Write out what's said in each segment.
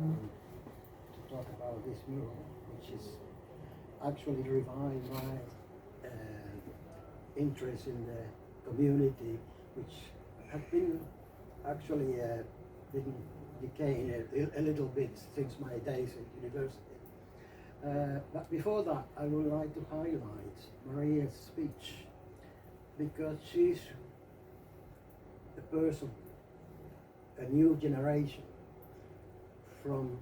to talk about this mural, which is actually revived my interest in the community, which had been actually been decaying a little bit since my days at university. But before that, I would like to highlight Maria's speech, because she's a person, a new generation from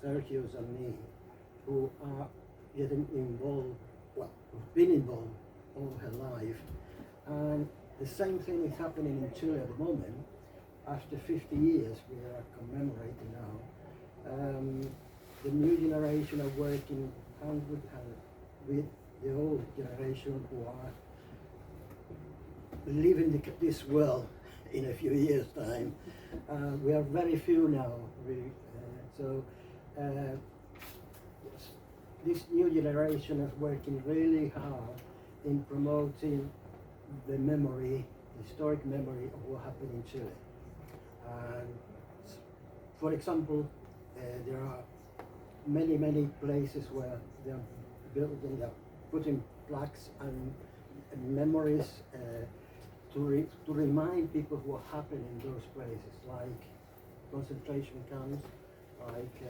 Sergio's and me, who are getting involved, well, who've been involved all her life. And the same thing is happening in Chile at the moment. After 50 years, we are commemorating now. The new generation are working hand with hand with the old generation who are leaving this world in a few years' time. We are very few now, really. This new generation is working really hard in promoting the memory, historic memory of what happened in Chile. And for example, there are many places where they are building, they are putting plaques and memories to remind people what happened in those places, like concentration camps, like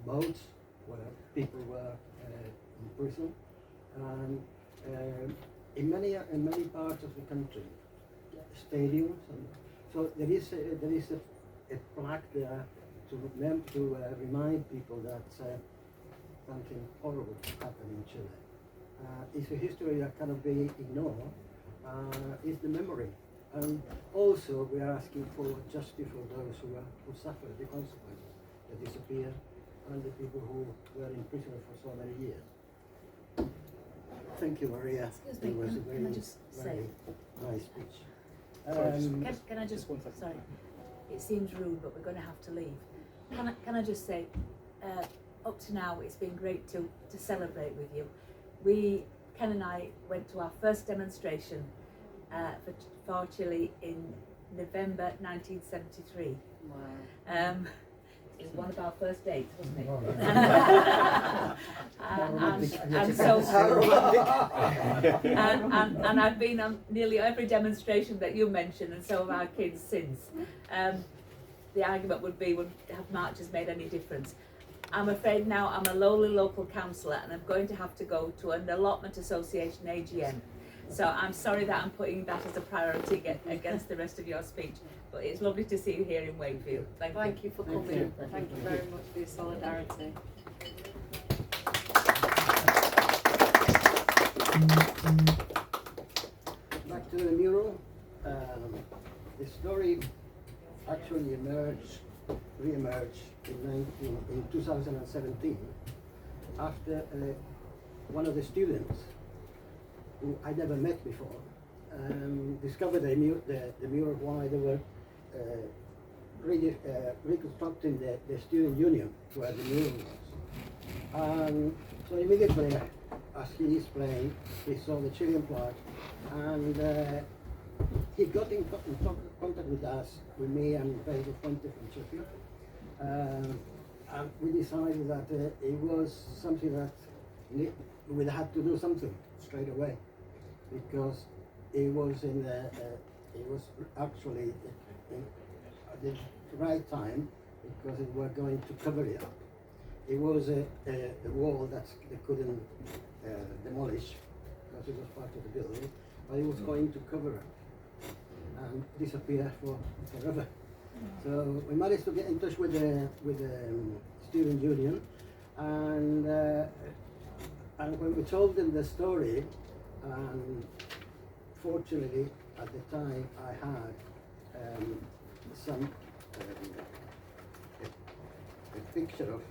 boats where people were in prison, and in many parts of the country, stadiums. And so there is a plaque there to remind people that something horrible happened in Chile. It's a history that cannot be ignored. It's the memory, and also we are asking for justice for those who suffered the consequences, the disappeared, and the people who were in prison for so many years. Thank you, Maria. Excuse me, it was a can I just very nice speech. Can I just, sorry, it seems rude, but we're going to have to leave. Can I just say, up to now, it's been great to celebrate with you. Ken and I went to our first demonstration for Chile in November 1973. Wow. It was one of our first dates, wasn't it? And I've been on nearly every demonstration that you mentioned, and so have our kids since. The argument would be, have marches made any difference? I'm afraid now I'm a lowly local councillor and I'm going to have to go to an allotment association AGM. So I'm sorry that I'm putting that as a priority against the rest of your speech, but it's lovely to see you here in Wakefield. Thank you for coming. Thank you very much for your solidarity. Back to the mural. The story actually re-emerged in 2017 after one of the students who I never met before discovered the mural while they were reconstructing the student union where the mural was. So immediately, as he explained, he saw the Chilean flag, and he got in contact with us, with me and Pedro Fuente from Sheffield, and we decided that it was something that we had to do something straight away, because it was it was actually at the right time, because we were going to cover it up. It was a wall that they couldn't demolish because it was part of the building, but it was going to cover it and disappear forever. So we managed to get in touch with the student union, and when we told them the story, fortunately at the time I had some a picture of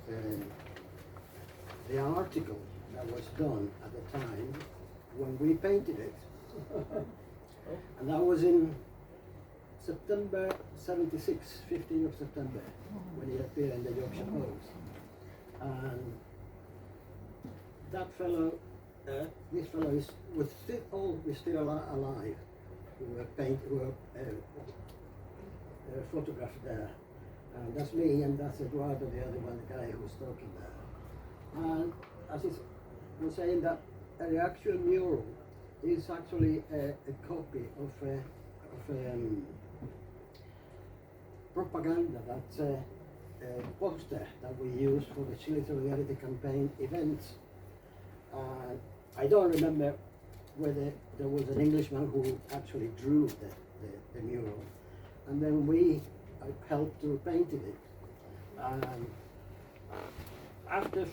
the article that was done at the time when we painted it, and that was in September 76, 15th of September, when he appeared in the Yorkshire Post. And that fellow, this fellow was still alive, who were photographed there. And that's me, and that's Eduardo, the other one, the guy who's talking there. And as I was saying, that the actual mural is actually a copy of a propaganda, that's a poster that we use for the Chile Solidarity Campaign events. I don't remember whether there was an Englishman who actually drew the mural, and then we helped to paint it. After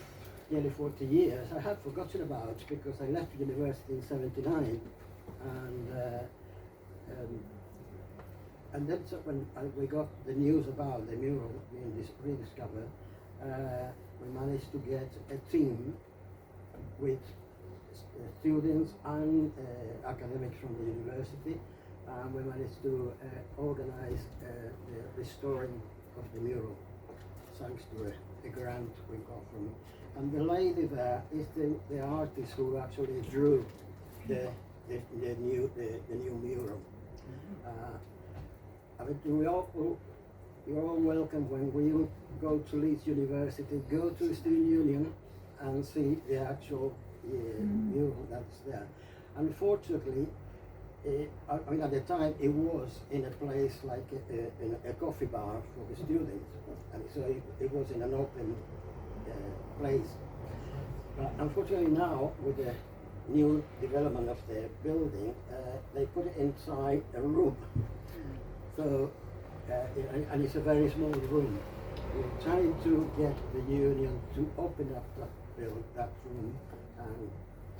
nearly 40 years, I had forgotten about it because I left university in '79, and then so when we got the news about the mural being rediscovered, we managed to get a team with students and academics from the university, and we managed to organize the restoring of the mural, thanks to a grant we got from. And the lady there is the artist who actually drew the new mural. I mean, you're all welcome when we go to Leeds University, go to the Student Union and see the actual mural that's there. Unfortunately, I mean, at the time it was in a place like a coffee bar for the students, and so it was in an open place. But unfortunately now, with the new development of the building, they put it inside a room. So, and it's a very small room. We're trying to get the union to open up that room, and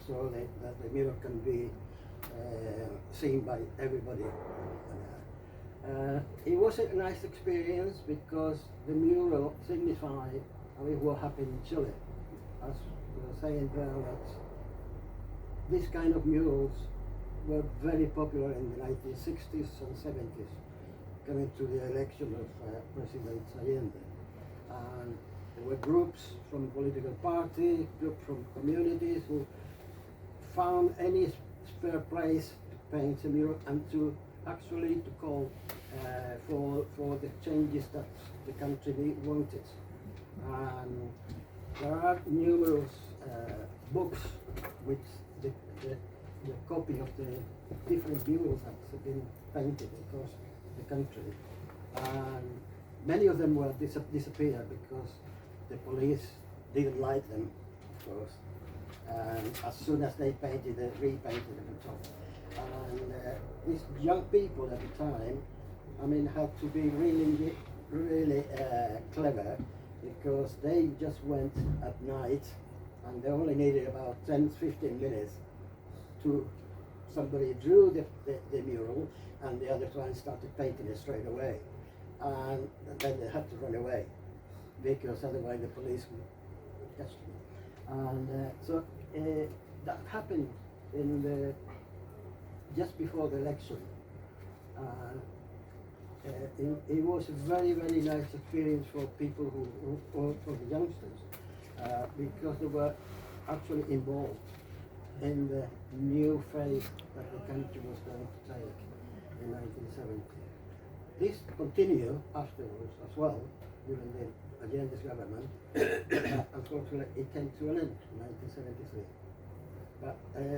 so that the mural can be seen by everybody. It was a nice experience because the mural signified, I mean, what happened in Chile. As we were saying there, that this kind of murals were very popular in the 1960s and 70s, coming to the election of President Allende. And there were groups from political parties, groups from communities who found any spare place to paint a mural and to actually to call for the changes that the country wanted. And there are numerous books with the copy of the different murals that have been painted across the country. And many of them were disappeared because the police didn't like them, of course. And as soon as they painted, they repainted them and so on. And these young people at the time, I mean, had to be really clever, because they just went at night and they only needed about 10-15 minutes to somebody drew the mural, and the other one started painting it straight away. And then they had to run away because otherwise the police would catch them. And so that happened in just before the election. It was a very, very nice experience for people for the youngsters, because they were actually involved in the new phase that the country was going to take in 1970. This continued afterwards as well, during the Allende's government. Unfortunately, it came to an end in 1973. But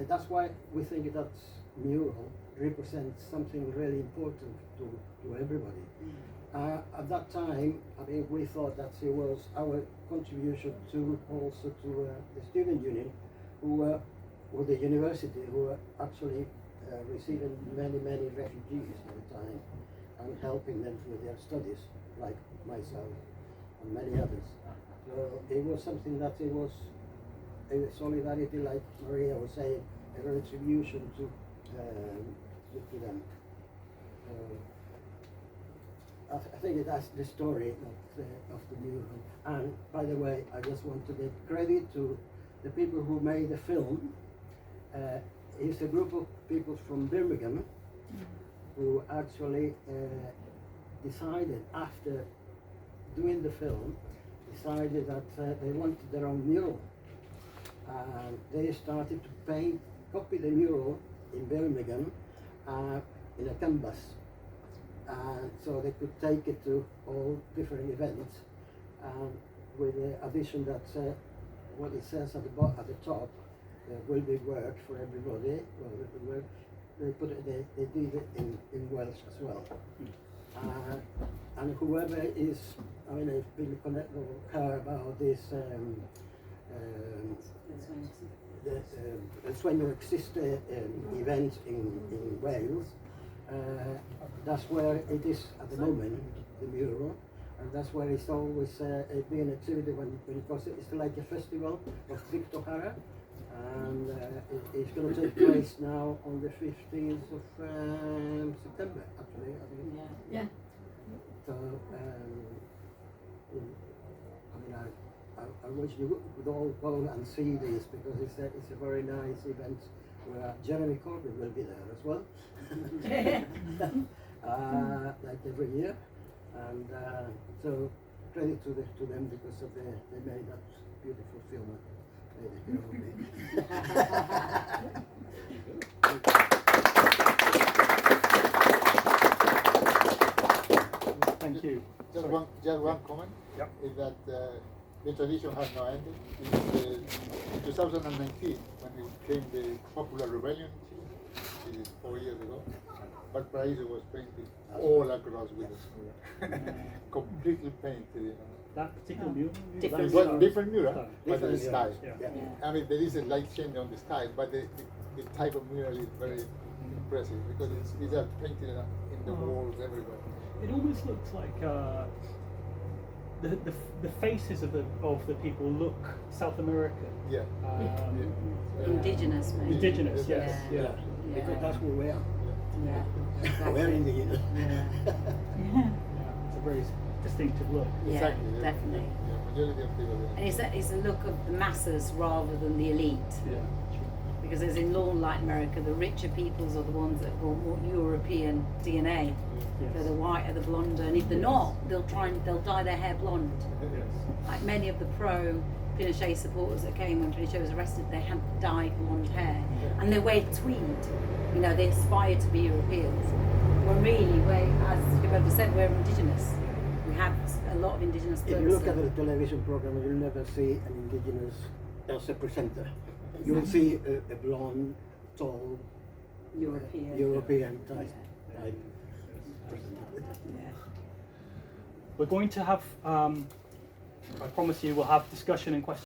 that's why we think that mural represents something really important to everybody. At that time, I mean, we thought that it was our contribution to also to the student union, who were, or the university, who were actually receiving many refugees at the time and helping them with their studies, like myself and many others. So it was something that it was a solidarity, like Maria was saying, a retribution to them. I think that's the story of the mural. And by the way, I just want to give credit to the people who made the film. It's a group of people from Birmingham who actually decided, after doing the film, decided that they wanted their own mural. And they started to copy the mural in Birmingham in a canvas. and so they could take it to all different events, with the addition that what it says at the top will be work for everybody. Well, the work, they put it, they did it in Welsh as well. And whoever is, I mean, I've been connected or heard about this the Sueño Existe event in Wales. That's where it is at the moment, the mural, and that's where it's always being exhibited because it's like a festival of Victor Hara, and it's going to take place now on the 15th of September, actually, I think. Yeah. So, I mean, I wish you would all go and see this because it's a very nice event where Jeremy Corbyn will be there as well, like every year, and so credit to them because of they made that beautiful film. Thank you. Just one comment. Yep. Is that the tradition has no ending. In 2019, when it came the popular rebellion, it is 4 years ago, Valparaiso was painted all across with the mural, completely painted. You know. That particular mural? Different Well, different mural, but Different the style. Yeah. I mean, there is a light change on the style, but the type of mural is very impressive because it's just painted in the walls everywhere. It almost looks like the faces of the people look South American. Yeah. Indigenous, maybe. Indigenous, yes. Yeah. Yeah. Because that's who we are. Yeah. We're indigenous. It's a very distinctive look. Yeah, Exactly, yeah. definitely. Yeah, majority of people. And it's a look of the masses rather than the elite. Yeah. Because as in law like America, the richer peoples are the ones that have got more European DNA. Yes. They're the white or the blonde, and if they're not, they'll dye their hair blonde. Yes. Like many of the pro Pinochet supporters that came when Pinochet was arrested, they had dyed blonde hair, and they wear tweed. You know, they aspire to be Europeans. When really, as Rebeca said, we're indigenous. We have a lot of indigenous If clothes. you look at the television program, you'll never see an indigenous as a presenter. You will see a blonde, tall, European type presenter. Yeah. We're going to have, I promise you, we'll have discussion and questions.